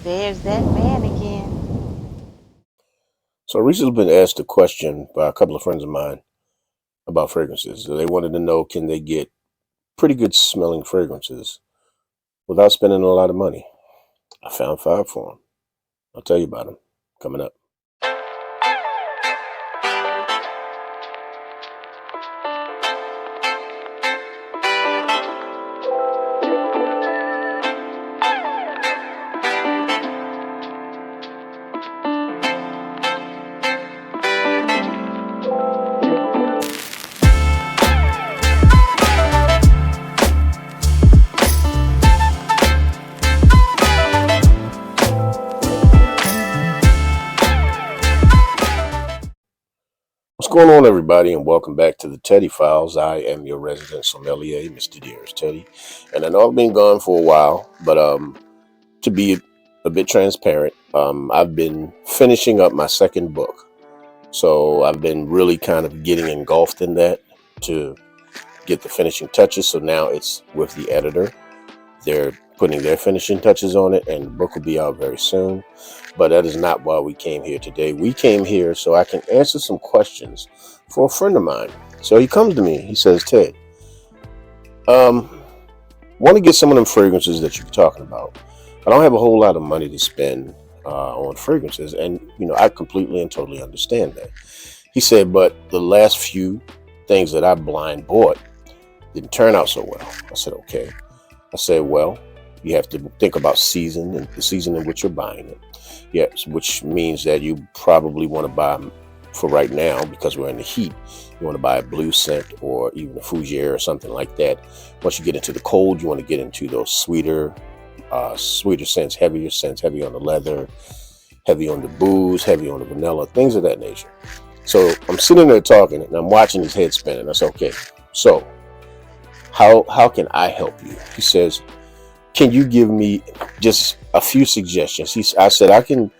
There's that man again. So I recently been asked a question by a couple of friends of mine about fragrances. So they wanted to know, can they get pretty good smelling fragrances without spending a lot of money? I found five for them. I'll tell you about them coming up. What's going on, everybody, and welcome back to the Teddy Files. I am your resident sommelier, Mr. Dearest Teddy, and I know I've been gone for a while, but to be a bit transparent, I've been finishing up my second book, so I've been really kind of getting engulfed in that to get the finishing touches. So now it's with the editor. They're putting their finishing touches on it, and the book will be out very soon. But that is not why we came here today. We came here so I can answer some questions for a friend of mine. So he comes to me. He says, Ted, want to get some of them fragrances that you're talking about. I don't have a whole lot of money to spend on fragrances. And, I completely and totally understand that. He said, but the last few things that I blind bought didn't turn out so well. I said, okay. I said, well, you have to think about season and the season in which you're buying it. Yes, which means that you probably want to buy them for right now because we're in the heat. You want to buy a blue scent or even a fougere or something like that. Once you get into the cold, you want to get into those sweeter scents, heavy on the leather, heavy on the booze, heavy on the vanilla, things of that nature. So I'm sitting there talking and I'm watching his head spinning. I said, okay, so how can I help you? He says, can you give me just a few suggestions? I said, I can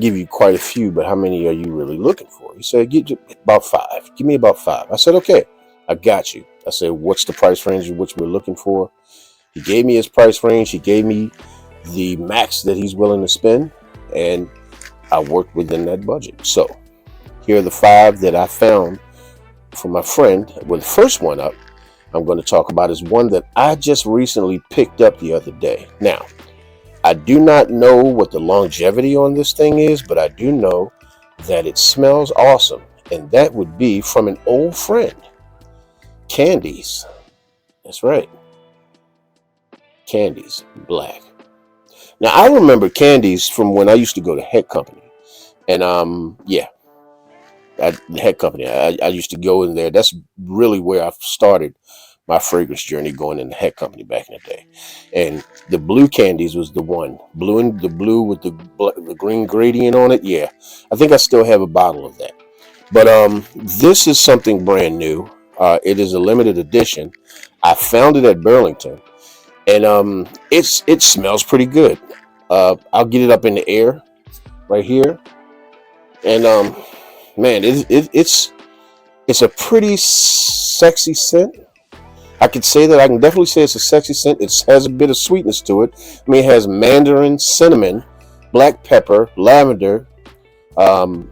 give you quite a few, but how many are you really looking for? He said, get about five. Give me about five. I said, okay, I got you. I said, what's the price range in which we're looking for? He gave me his price range. He gave me the max that he's willing to spend, and I worked within that budget. So here are the five that I found for my friend. Well, the first one up I'm going to talk about is one that I just recently picked up the other day. Now, I do not know what the longevity on this thing is, but I do know that it smells awesome. And that would be from an old friend, Candies. That's right. Candies, black. Now, I remember Candies from when I used to go to Head Company. And the Head Company. I used to go in there. That's really where I started my fragrance journey, going in the Head Company back in the day. And the blue Candies was the one. The blue with the green gradient on it. Yeah, I think I still have a bottle of that. But this is something brand new. It is a limited edition. I found it at Burlington, and it smells pretty good. I'll get it up in the air right here, and man, it's a pretty sexy scent. I could say that. I can definitely say it's a sexy scent. It has a bit of sweetness to it. I mean, it has mandarin, cinnamon, black pepper, lavender. Um,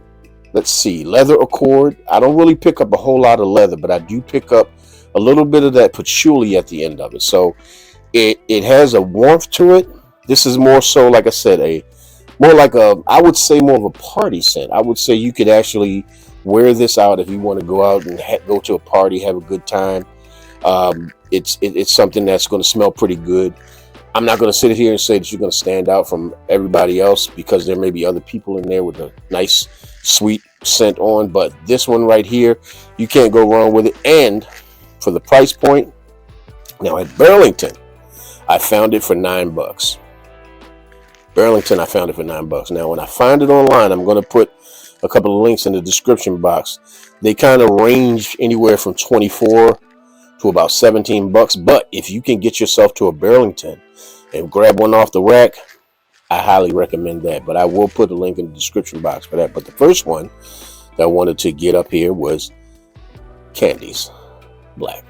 let's see, leather accord. I don't really pick up a whole lot of leather, but I do pick up a little bit of that patchouli at the end of it. So it has a warmth to it. This is more so, like I said, I would say more of a party scent. I would say you could actually wear this out if you want to go out and go to a party, have a good time. It's something that's going to smell pretty good. I'm not going to sit here and say that you're going to stand out from everybody else because there may be other people in there with a nice sweet scent on, but this one right here, you can't go wrong with it. And for the price point, now at Burlington, I found it for $9. Burlington, I found it for $9. Now, when I find it online, I'm going to put a couple of links in the description box. They kind of range anywhere from 24 to about $17. But if you can get yourself to a Burlington and grab one off the rack, I highly recommend that. But I will put a link in the description box for that. But the first one that I wanted to get up here was Candies, black.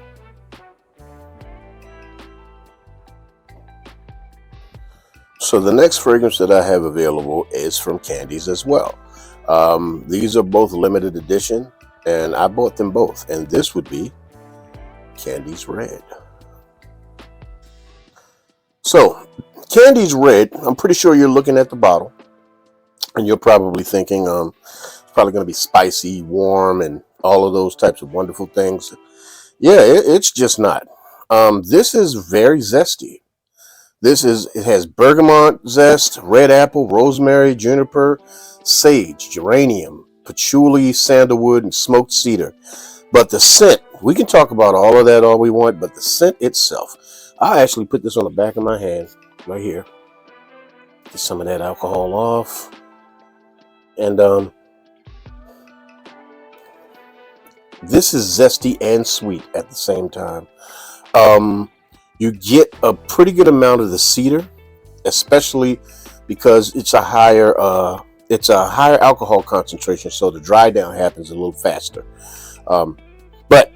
So the next fragrance that I have available is from Candies as well. These are both limited edition, and I bought them both. And this would be Candies Red. So Candies Red, I'm pretty sure you're looking at the bottle, and you're probably thinking, it's probably going to be spicy, warm, and all of those types of wonderful things. Yeah, it's just not. This is very zesty. It has bergamot zest, red apple, rosemary, juniper, sage, geranium, patchouli, sandalwood, and smoked cedar. But the scent, we can talk about all of that all we want, but the scent itself, I actually put this on the back of my hand right here. Get some of that alcohol off. And this is zesty and sweet at the same time. You get a pretty good amount of the cedar, especially because it's a higher alcohol concentration, so the dry down happens a little faster. But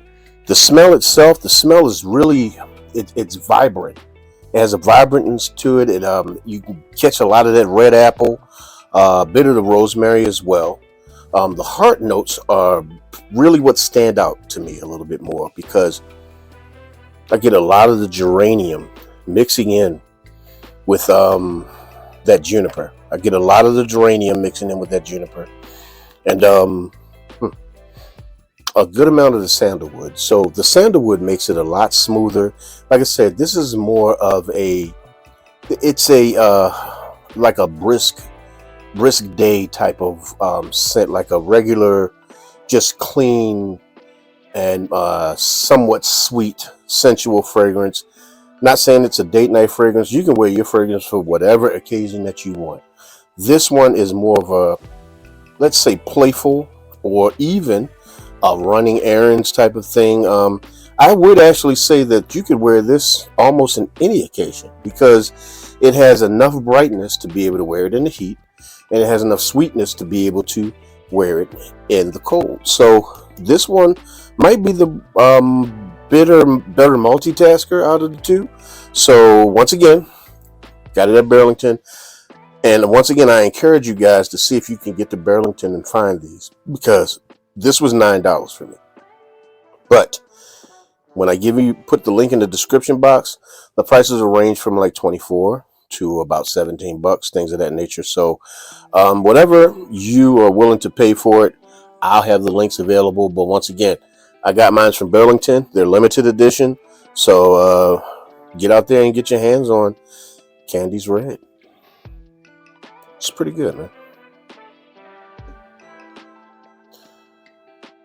the smell itself, the smell is really it's vibrant. It has a vibrance to it. You can catch a lot of that red apple, a bit of the rosemary as well. The heart notes are really what stand out to me a little bit more because I get a lot of the geranium mixing in with that juniper. I get a lot of the geranium mixing in with that juniper, and a good amount of the sandalwood. So the sandalwood makes it a lot smoother. Like I said, this is more of it's a like a brisk day type of scent, like a regular, just clean and somewhat sweet, sensual fragrance. Not saying it's a date night fragrance. You can wear your fragrance for whatever occasion that you want. This one is more of a, let's say, playful or even a running errands type of thing. I would actually say that you could wear this almost in any occasion because it has enough brightness to be able to wear it in the heat, and it has enough sweetness to be able to wear it in the cold. So this one might be the better multitasker out of the two. So once again, got it at Burlington. And once again, I encourage you guys to see if you can get to Burlington and find these, because this was $9 for me. But when I put the link in the description box, the prices will range from like 24 to about 17 bucks, things of that nature. So whatever you are willing to pay for it, I'll have the links available. But once again, I got mine from Burlington. They're limited edition. So get out there and get your hands on Candies Red. It's pretty good, man.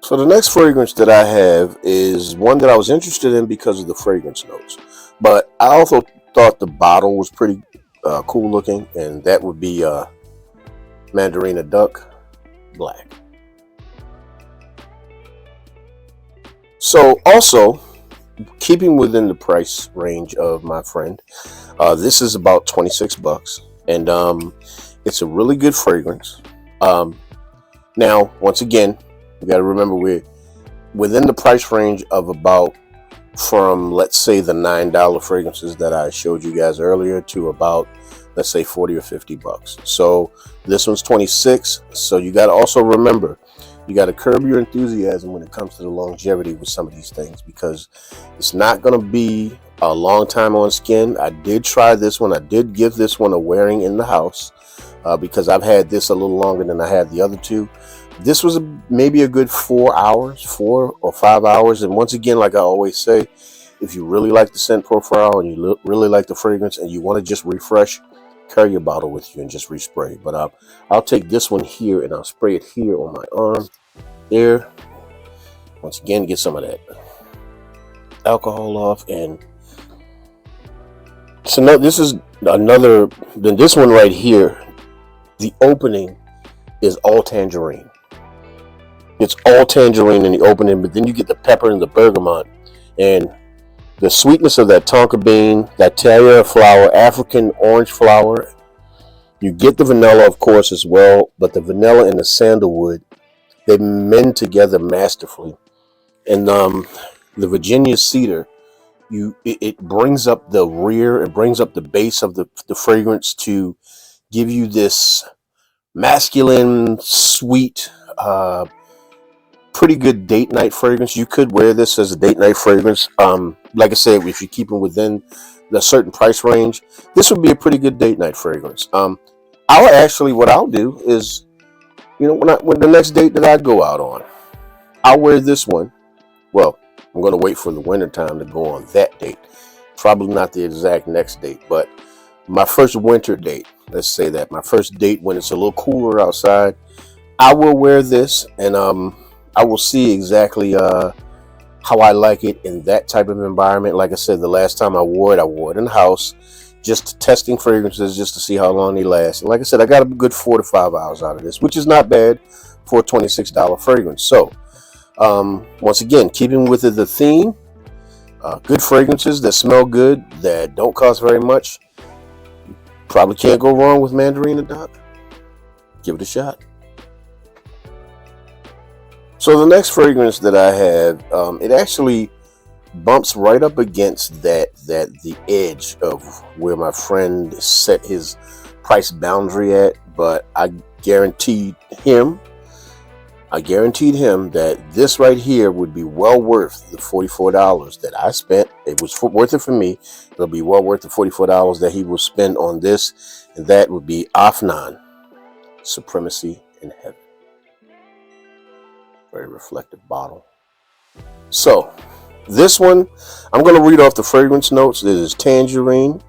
So the next fragrance that I have is one that I was interested in because of the fragrance notes. But I also thought the bottle was pretty cool looking, and that would be Mandarina Duck Black. So also, keeping within the price range of my friend, this is about 26 bucks, and it's a really good fragrance. Now, once again, you got to remember we're within the price range of about, from let's say the $9 fragrances that I showed you guys earlier, to about, let's say, 40 or 50 bucks. So this one's 26. So you got to also remember, you got to curb your enthusiasm when it comes to the longevity with some of these things, because it's not going to be a long time on skin. I did try this one. I did give this one a wearing in the house because I've had this a little longer than I had the other two. This was maybe a good 4 or 5 hours. And once again, like I always say, if you really like the scent profile and you really like the fragrance and you want to just refresh, carry your bottle with you and just respray. But I'll take this one here and I'll spray it here on my arm, there. Once again, get some of that alcohol off. And so now this is another, then this one right here, the opening is all tangerine. It's all tangerine in the opening, but then you get the pepper and the bergamot and the sweetness of that tonka bean, that terra flower, African orange flower. You get the vanilla, of course, as well, but the vanilla and the sandalwood, they mend together masterfully. And the Virginia cedar it brings up the rear, it brings up the base of the fragrance to give you this masculine, sweet, pretty good date night fragrance. You could wear this as a date night fragrance. Like I said, if you keep it within the certain price range, this would be a pretty good date night fragrance. I'll actually, what I'll do is, when the next date that I go out on, I'll wear this one. Well, I'm going to wait for the winter time to go on that date. Probably not the exact next date, but my first winter date, let's say that, my first date when it's a little cooler outside, I will wear this, and I will see exactly how I like it in that type of environment. Like I said, the last time I wore it in the house, just testing fragrances just to see how long they last. And like I said, I got a good 4 to 5 hours out of this, which is not bad for a $26 fragrance. So once again, keeping with the theme, good fragrances that smell good, that don't cost very much. Probably can't go wrong with Mandarina, Doc. Give it a shot. So the next fragrance that I have, it actually bumps right up against the edge of where my friend set his price boundary at. But I guaranteed him that this right here would be well worth the $44 that I spent. It was worth it for me. It'll be well worth the $44 that he will spend on this, and that would be Afnan, Supremacy in Heaven. Very reflective bottle. So this one, I'm going to read off the fragrance notes. This is tangerine,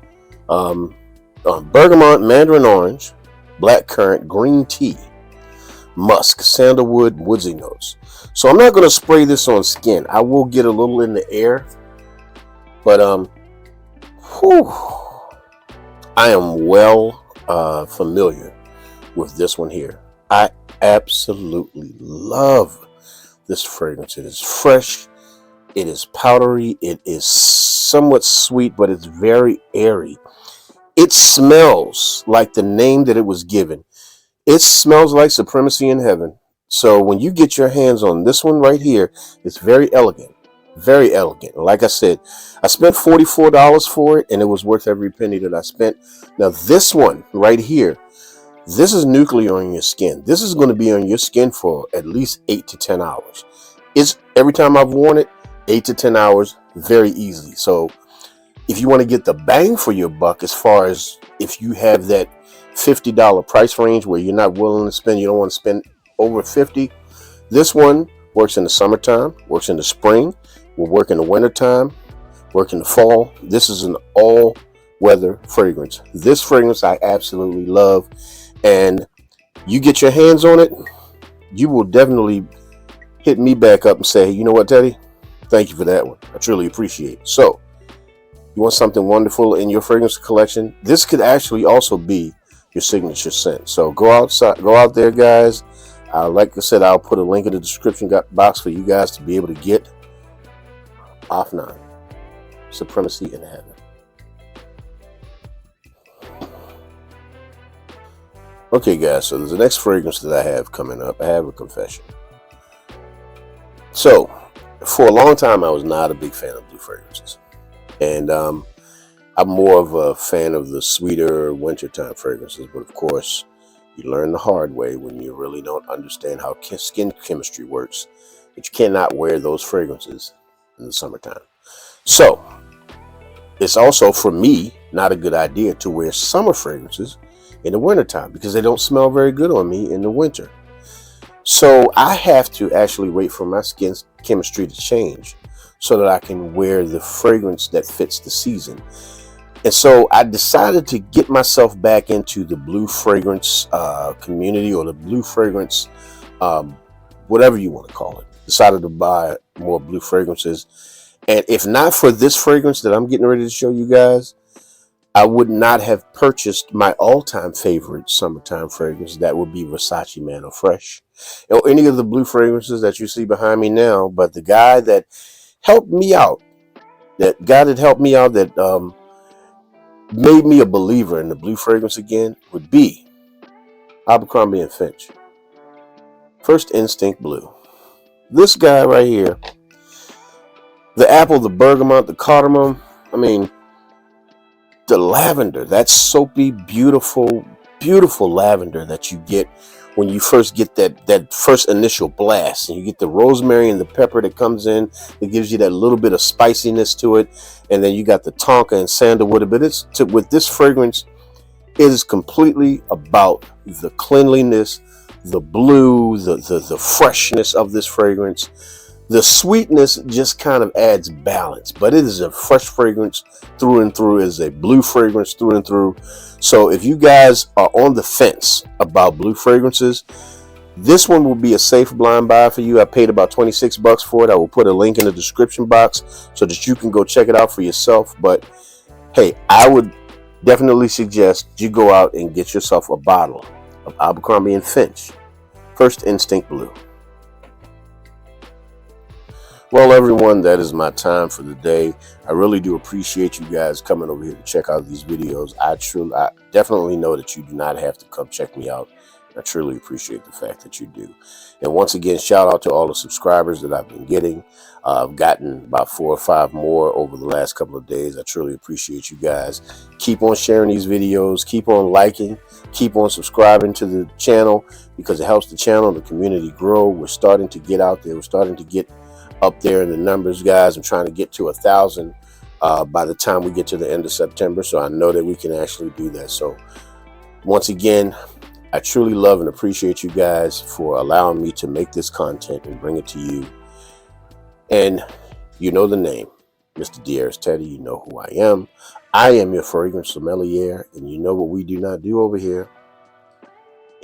bergamot, mandarin orange, black currant, green tea, musk, sandalwood, woodsy notes. So I'm not going to spray this on skin. I will get a little in the air, but I am well familiar with this one here. I absolutely love this fragrance. It is fresh, it is powdery, it is somewhat sweet, but it's very airy. It smells like the name that it was given. It smells like Supremacy in Heaven. So when you get your hands on this one right here, it's very elegant. Very elegant. Like I said, I spent $44 for it, and it was worth every penny that I spent. Now this one right here, this is nuclear on your skin. This is going to be on your skin for at least 8 to 10 hours. It's every time I've worn it, 8 to 10 hours, very easily. So if you want to get the bang for your buck, as far as if you have that $50 price range where you're not willing to spend, you don't want to spend over 50, this one works in the summertime, works in the spring, will work in the wintertime, work in the fall. This is an all-weather fragrance. This fragrance I absolutely love. And you get your hands on it, you will definitely hit me back up and say, hey, you know what, Teddy? Thank you for that one. I truly appreciate it. So, you want something wonderful in your fragrance collection? This could actually also be your signature scent. So go out there, guys. Like I said, I'll put a link in the description box for you guys to be able to get Afnan, Supremacy in Heaven. Okay, guys, so there's the next fragrance that I have coming up. I have a confession. So, for a long time, I was not a big fan of blue fragrances. And I'm more of a fan of the sweeter wintertime fragrances. But of course, you learn the hard way when you really don't understand how skin chemistry works, that you cannot wear those fragrances in the summertime. So, it's also, for me, not a good idea to wear summer fragrances in the wintertime because they don't smell very good on me in the winter. So I have to actually wait for my skin's chemistry to change so that I can wear the fragrance that fits the season. And so I decided to get myself back into the blue fragrance community, or the blue fragrance, whatever you want to call it. Decided to buy more blue fragrances. And if not for this fragrance that I'm getting ready to show you guys, I would not have purchased my all-time favorite summertime fragrance. That would be Versace Man of Fresh, or any of the blue fragrances that you see behind me now. But the guy that helped me out, that made me a believer in the blue fragrance again, would be Abercrombie and Fitch. First Instinct Blue. This guy right here, The apple, the bergamot, the cardamom. I mean, the lavender, that soapy, beautiful, beautiful lavender that you get when you first get that first initial blast, and you get the rosemary and the pepper that comes in. It gives you that little bit of spiciness to it, and then you got the tonka and sandalwood. But with this fragrance, it is completely about the cleanliness, the blue, the freshness of this fragrance. The sweetness just kind of adds balance, but it is a fresh fragrance through and through. It is a blue fragrance through and through. So if you guys are on the fence about blue fragrances, this one will be a safe blind buy for you. I paid about 26 bucks for it. I will put a link in the description box so that you can go check it out for yourself. But hey, I would definitely suggest you go out and get yourself a bottle of Abercrombie and Finch First Instinct Blue. Well, everyone, that is my time for the day. I really do appreciate you guys coming over here to check out these videos. I definitely know that you do not have to come check me out. I truly appreciate the fact that you do. And once again, shout out to all the subscribers that I've been getting. I've gotten about 4 or 5 more over the last couple of days. I truly appreciate you guys. Keep on sharing these videos. Keep on liking. Keep on subscribing to the channel, because it helps the channel and the community grow. We're starting to get out there. We're starting to get up there in the numbers, guys. I'm trying to get to 1,000 by the time we get to the end of September. So I know that we can actually do that. So once again, I truly love and appreciate you guys for allowing me to make this content and bring it to you. And you know the name, Mr. Diaz Teddy. You know who I am. I am your fragrance sommelier, and you know what we do not do over here.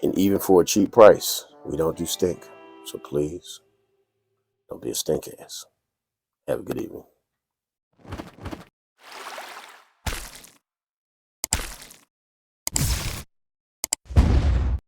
And even for a cheap price, we don't do stink. So please, don't be a stink ass. Have a good evening.